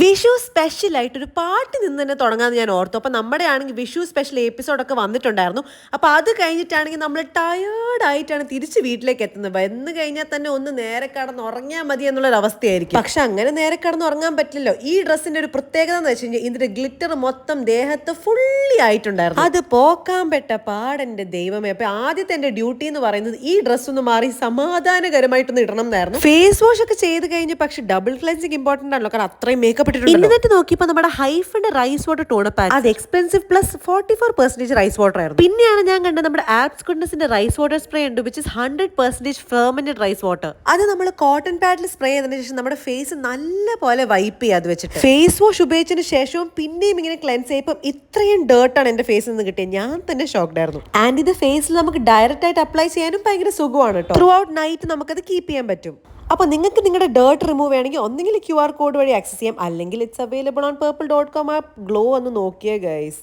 വിഷു സ്പെഷ്യലായിട്ട് ഒരു പാട്ട് നിന്ന് തന്നെ തുടങ്ങാമെന്ന് ഞാൻ ഓർത്തു. അപ്പോൾ നമ്മുടെ ആണെങ്കിൽ വിഷു സ്പെഷ്യൽ എപ്പിസോഡൊക്കെ വന്നിട്ടുണ്ടായിരുന്നു. അപ്പോൾ അത് കഴിഞ്ഞിട്ടാണെങ്കിൽ നമ്മൾ ടയേർഡായിട്ടാണ് തിരിച്ച് വീട്ടിലേക്ക് എത്തുന്നത്. വന്ന് കഴിഞ്ഞാൽ തന്നെ ഒന്ന് നേരെ കടന്ന് ഉറങ്ങിയാൽ മതി എന്നുള്ളൊരു അവസ്ഥയായിരിക്കും. പക്ഷെ അങ്ങനെ നേരെ കടന്ന് ഉറങ്ങാൻ പറ്റില്ലല്ലോ. ഈ ഡ്രസ്സിൻ്റെ ഒരു പ്രത്യേകത എന്ന് വെച്ച് കഴിഞ്ഞാൽ ഇതിൻ്റെ ഗ്ലിറ്റർ മൊത്തം ദേഹത്ത് ഫുള്ളി ആയിട്ടുണ്ടായിരുന്നു. അത് പോക്കാൻ പെട്ട പാടെൻ്റെ ദൈവമേ. അപ്പോൾ ആദ്യത്തെ എൻ്റെ ഡ്യൂട്ടി എന്ന് പറയുന്നത് ഈ ഡ്രസ്സ് ഒന്ന് മാറി സമാധാനകരമായിട്ടൊന്ന് ഇടണം എന്നായിരുന്നു. ഫേസ് വാഷ് ഒക്കെ ചെയ്ത് കഴിഞ്ഞ് പക്ഷെ ഡബിൾ ക്ലെൻസിങ് ഇമ്പോർട്ടൻ്റ് ആണല്ലോ, കാരണം അത്രയും മേക്കപ്പ് ഇന്നിട്ട് നോക്കിയപ്പോൾ നമ്മുടെ ഹൈഫിന്റെ റൈസ് വാട്ടർ ടോൺ പാക്ക് അത് എക്സ്പെൻസീവ് പ്ലസ് 44% റൈസ് വാട്ടർ ആയിരുന്നു. പിന്നെയാണ് ഞാൻ കണ്ടത് നമ്മുടെ ആപ്സ് ഗുഡ്നസിന്റെ റൈസ് വാട്ടർ സ്പ്രേ ഉണ്ട്, which is 100% fermented rice water. അത് നമ്മൾ കോട്ടൺ പാഡിൽ സ്പ്രേ ചെയ്തതിനു ശേഷം നമ്മുടെ ഫേസ് നല്ല പോലെ വൈപ്പ് ചെയ്യാതെ വെച്ചിട്ട് ഫേസ് വാഷ് ഉപയോഗിച്ചതിന് ശേഷവും പിന്നെയും ഇങ്ങനെ ക്ലെൻസ് ചെയ്യപ്പോൾ ഇത്രയും ഡേർട്ടാണ് എന്റെ ഫേസിൽ നിന്ന് കിട്ടിയത്. ഞാൻ തന്നെ ഷോക്ക്ഡ് ആയിരുന്നു. ആൻഡ് ഇത് ഫേസിൽ നമുക്ക് ഡയറക്റ്റ് ആയിട്ട് അപ്ലൈ ചെയ്യാനും ഭയങ്കര സുഖമാണ് കേട്ടോ. ത്രൂ ഔട്ട് നൈറ്റ് നമുക്കത് കീപ്പ് ചെയ്യാൻ പറ്റും. അപ്പോൾ നിങ്ങൾക്ക് നിങ്ങളുടെ ഡേർട്ട് റിമൂവ് ചെയ്യണമെങ്കിൽ ഒന്നെങ്കിൽ QR കോഡ് വഴി ആക്സസ് ചെയ്യാം, അല്ലെങ്കിൽ it's available on purple.com app. Glow ഒന്ന് നോക്കിയേ ഗൈസ്.